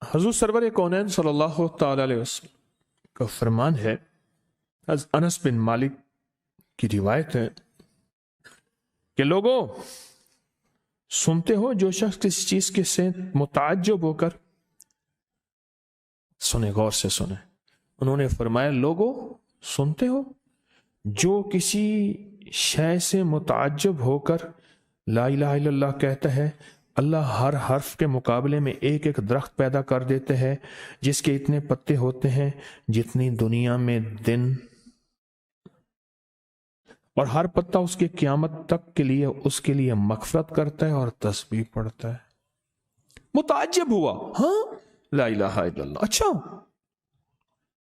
حضور سرور کونین صلی اللہ تعالی علیہ وسلم کا فرمان ہے، انس بن مالک کی روایت ہے کہ لوگوں سنتے ہو جو شخص کسی چیز کے سے متعجب ہو کر سنے، غور سے سنے. انہوں نے فرمایا لوگوں سنتے ہو جو کسی شے سے متعجب ہو کر لا الہ الا اللہ کہتا ہے، اللہ ہر حرف کے مقابلے میں ایک ایک درخت پیدا کر دیتے ہیں جس کے اتنے پتے ہوتے ہیں جتنی دنیا میں دن، اور ہر پتا اس کے قیامت تک کے لیے اس کے لیے مغفرت کرتا ہے اور تسبیح پڑھتا ہے. متعجب ہوا، ہاں لا الہ الا اللہ، اچھا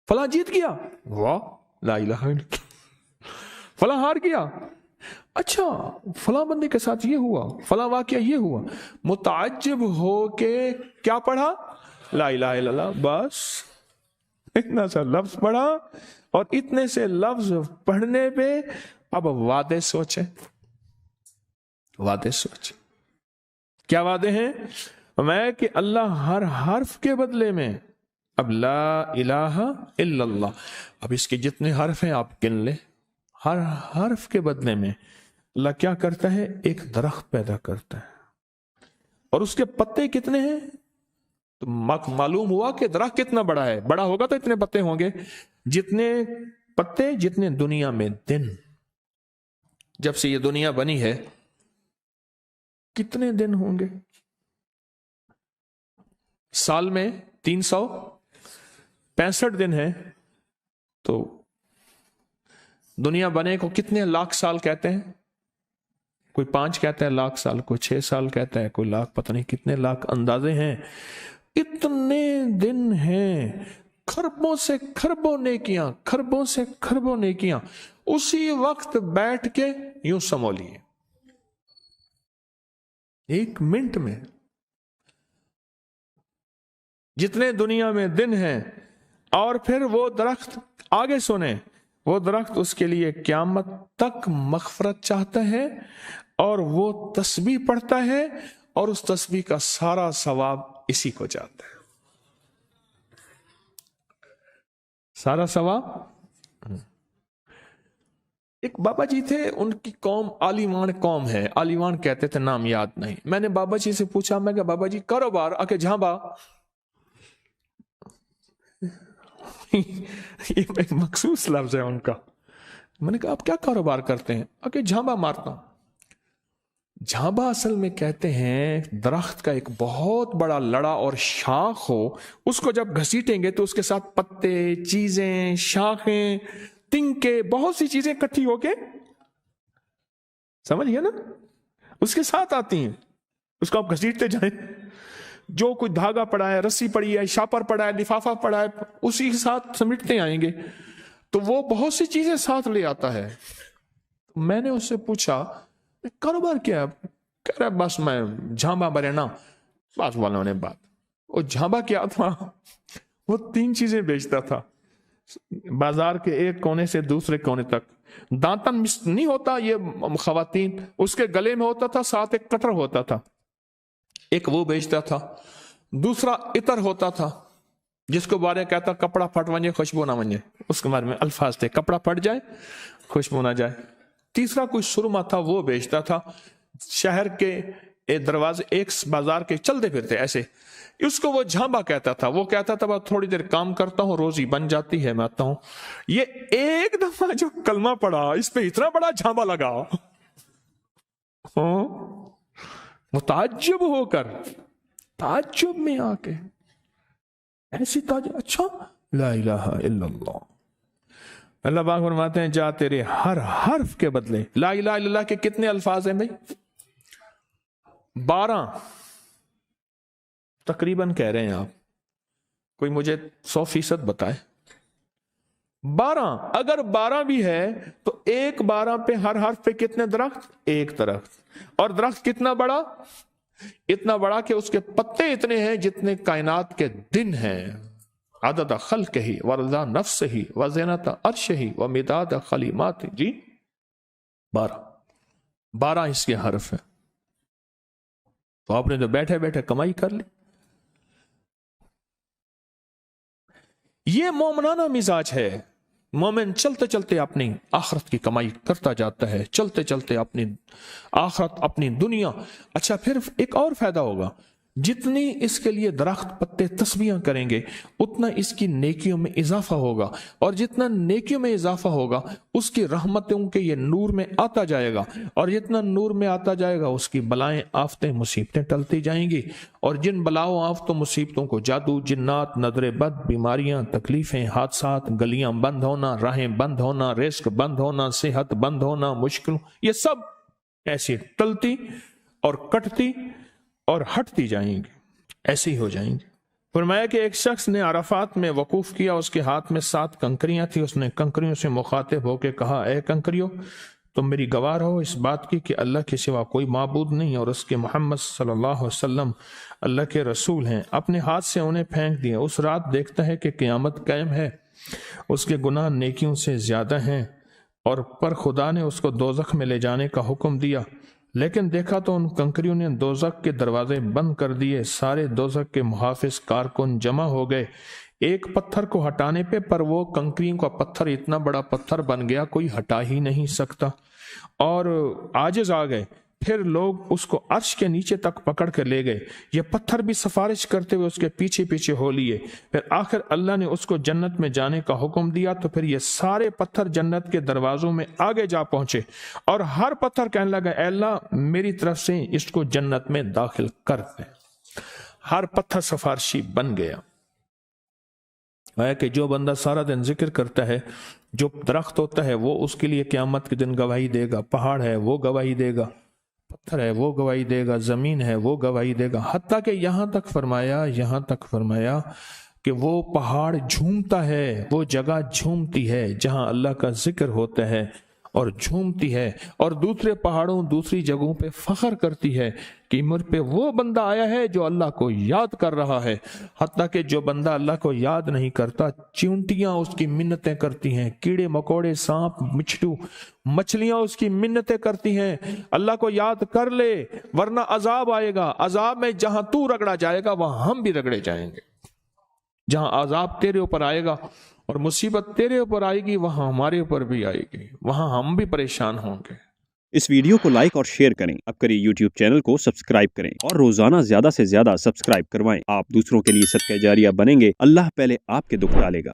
فلاں جیت گیا، واہ لا الہ الا اللہ. فلاں ہار گیا، اچھا فلاں بندے کے ساتھ یہ ہوا، فلاں واقعہ یہ ہوا. متعجب ہو کے کیا پڑھا؟ لا الہ الا اللہ. بس اتنا سا لفظ پڑھا، اور اتنے سے لفظ پڑھنے پہ اب وعدے سوچیں. وعدے سوچیں، کیا وعدے ہیں؟ میں کہ اللہ ہر حرف کے بدلے میں، اب لا الہ الا اللہ، اب اس کے جتنے حرف ہیں آپ گن لیں، ہر حرف کے بدلے میں اللہ کیا کرتا ہے؟ ایک درخت پیدا کرتا ہے. اور اس کے پتے کتنے ہیں؟ تو معلوم ہوا کہ درخت کتنا بڑا ہے. بڑا ہوگا تو اتنے پتے ہوں گے، جتنے پتے جتنے دنیا میں دن. جب سے یہ دنیا بنی ہے کتنے دن ہوں گے؟ سال میں 365 دن ہیں. تو دنیا بنے کو کتنے لاکھ سال کہتے ہیں؟ کوئی 5 کہتا ہے لاکھ سال، کوئی 6 سال کہتا ہے، کوئی لاکھ، پتہ نہیں کتنے لاکھ اندازے ہیں. اتنے دن ہیں، خربوں سے خربوں نیکیاں، خربوں سے خربوں نیکیاں اسی وقت بیٹھ کے یوں سمو لیے 1 منٹ میں. جتنے دنیا میں دن ہیں، اور پھر وہ درخت، آگے سنیں، وہ درخت اس کے لیے قیامت تک مغفرت چاہتا ہے، اور وہ تسبیح پڑھتا ہے، اور اس تسبیح کا سارا ثواب اسی کو جاتا ہے. سارا ثواب. ایک بابا جی تھے، ان کی قوم عالیوان قوم ہے، عالیوان کہتے تھے، نام یاد نہیں. میں نے بابا جی سے پوچھا، میں کہ بابا جی کاروبار؟ آ کے جھانبا. یہ ایک مخصوص لفظ ہے ان کا. میں نے کہا آپ کیا کاروبار کرتے ہیں؟ آ کے جھانبا مارتا ہوں. جھانبا اصل میں کہتے ہیں درخت کا ایک بہت بڑا لڑا اور شاخ ہو، اس کو جب گھسیٹیں گے تو اس کے ساتھ پتے، چیزیں، شاخیں، تنکے، بہت سی چیزیں اکٹھی ہو کے، سمجھ گیا نا، اس کے ساتھ آتی ہیں. اس کو آپ گھسیٹتے جائیں، جو کوئی دھاگا پڑا ہے، رسی پڑی ہے، شاپر پڑا ہے، لفافہ پڑا ہے، اسی کے ساتھ سمیٹتے آئیں گے. تو وہ بہت سی چیزیں ساتھ لے آتا ہے. میں نے اس سے پوچھا کاروبار کیا ہے؟ کہہ رہا بس میں جھانبا برے نا. بات والوں نے بات، وہ جھانبا کیا تھا؟ وہ 3 چیزیں بیچتا تھا بازار کے ایک کونے سے دوسرے کونے تک. دانتن نہیں ہوتا یہ خواتین، اس کے گلے میں ہوتا تھا، ساتھ ایک کٹر ہوتا تھا، ایک وہ بیچتا تھا. دوسرا عطر ہوتا تھا، جس کو بارے کہتا کپڑا پھٹ ونجے خوشبو نہ ونجے، اس کے بارے میں الفاظ تھے، کپڑا پھٹ جائے خوشبو نہ جائے. تیسرا کوئی سرما تھا، وہ بیچتا تھا. شہر کے دروازے ایک بازار کے چلتے پھرتے ایسے، اس کو وہ جھانبا کہتا تھا. وہ کہتا تھا بس تھوڑی دیر کام کرتا ہوں، روزی بن جاتی ہے، میں آتا ہوں. یہ ایک دفعہ جو کلمہ پڑا، اس پہ اتنا بڑا جھانبا لگا، متعجب ہو کر، تعجب میں آ کے ایسی تعجب، اچھا لا الہ الا اللہ. اللہ پاک فرماتے ہیں جا تیرے ہر حرف کے بدلے. لا الہ الا اللہ کے کتنے الفاظ ہیں بھائی؟ 12 تقریباً کہہ رہے ہیں آپ. کوئی مجھے 100% بتائے. 12. اگر 12 بھی ہے تو ایک 12 پہ ہر حرف پہ کتنے درخت؟ ایک درخت. اور درخت کتنا بڑا؟ اتنا بڑا کہ اس کے پتے اتنے ہیں جتنے کائنات کے دن ہیں. عدد خلق ہی ورضا نفس ہی وزینت عرش ہی ومداد کلمات. جی 12 اس کے حرف ہیں. تو آپ نے تو بیٹھے بیٹھے کمائی کر لی. یہ مومنانہ مزاج ہے. مومن چلتے چلتے اپنی آخرت کی کمائی کرتا جاتا ہے, چلتے چلتے اپنی آخرت, اپنی دنیا. اچھا پھر ایک اور فائدہ ہوگا, جتنی اس کے لیے درخت پتے تسبیحاں کریں گے اتنا اس کی نیکیوں میں اضافہ ہوگا, اور جتنا نیکیوں میں اضافہ ہوگا اس کی رحمتوں کے یہ نور میں آتا جائے گا, اور جتنا نور میں آتا جائے گا اس کی بلائیں آفتیں مصیبتیں ٹلتی جائیں گی, اور جن بلاؤں آفتوں مصیبتوں کو جادو, جنات, نظر بد, بیماریاں, تکلیفیں, حادثات, گلیاں بند ہونا, راہیں بند ہونا, رزق بند ہونا, صحت بند ہونا, مشکل, یہ سب ایسی ٹلتی اور کٹتی اور ہٹتی جائیں گی, ایسے ہی ہو جائیں گی. فرمایا کہ ایک شخص نے عرفات میں وقوف کیا, اس کے ہاتھ میں 7 کنکریاں تھیں. اس نے کنکریوں سے مخاطب ہو کے کہا, اے کنکریوں تم میری گواہ رہو اس بات کی کہ اللہ کے سوا کوئی معبود نہیں اور اس کے محمد صلی اللہ علیہ وسلم اللہ کے رسول ہیں. اپنے ہاتھ سے انہیں پھینک دیا. اس رات دیکھتا ہے کہ قیامت قائم ہے, اس کے گناہ نیکیوں سے زیادہ ہیں, اور پر خدا نے اس کو دوزخ میں لے جانے کا حکم دیا. لیکن دیکھا تو ان کنکریوں نے دوزخ کے دروازے بند کر دیے. سارے دوزخ کے محافظ کارکن جمع ہو گئے ایک پتھر کو ہٹانے پہ, پر وہ کنکریوں کا پتھر اتنا بڑا پتھر بن گیا کوئی ہٹا ہی نہیں سکتا, اور عاجز آ گئے. پھر لوگ اس کو عرش کے نیچے تک پکڑ کے لے گئے. یہ پتھر بھی سفارش کرتے ہوئے اس کے پیچھے پیچھے ہو لیے. پھر آخر اللہ نے اس کو جنت میں جانے کا حکم دیا, تو پھر یہ سارے پتھر جنت کے دروازوں میں آگے جا پہنچے, اور ہر پتھر کہنے لگا, اے اللہ میری طرف سے اس کو جنت میں داخل کر دے. ہر پتھر سفارشی بن گیا. ہے کہ جو بندہ سارا دن ذکر کرتا ہے, جو درخت ہوتا ہے وہ اس کے لیے قیامت کے دن گواہی دے گا, پہاڑ ہے وہ گواہی دے گا, پتھر ہے وہ گواہی دے گا, زمین ہے وہ گواہی دے گا. حتیٰ کہ یہاں تک فرمایا کہ وہ پہاڑ جھومتا ہے, وہ جگہ جھومتی ہے جہاں اللہ کا ذکر ہوتا ہے اور جھومتی ہے, اور دوسرے پہاڑوں دوسری جگہوں پہ فخر کرتی ہے کہ مجھ پہ وہ بندہ آیا ہے جو اللہ کو یاد کر رہا ہے. حتیٰ کہ جو بندہ اللہ کو یاد نہیں کرتا, چیونٹیاں اس کی منتیں کرتی ہیں, کیڑے مکوڑے, سانپ, مچھلو, مچھلیاں اس کی منتیں کرتی ہیں, اللہ کو یاد کر لے ورنہ عذاب آئے گا. عذاب میں جہاں تو رگڑا جائے گا وہاں ہم بھی رگڑے جائیں گے. جہاں عذاب تیرے اوپر آئے گا اور مصیبت تیرے اوپر آئے گی وہاں ہمارے اوپر بھی آئے گی, وہاں ہم بھی پریشان ہوں گے. اس ویڈیو کو لائک اور شیئر کریں. اب کریں یوٹیوب چینل کو سبسکرائب کریں اور روزانہ زیادہ سے زیادہ سبسکرائب کروائیں. آپ دوسروں کے لیے صدقہ جاریہ بنیں گے. اللہ پہلے آپ کے دکھ ڈالے گا.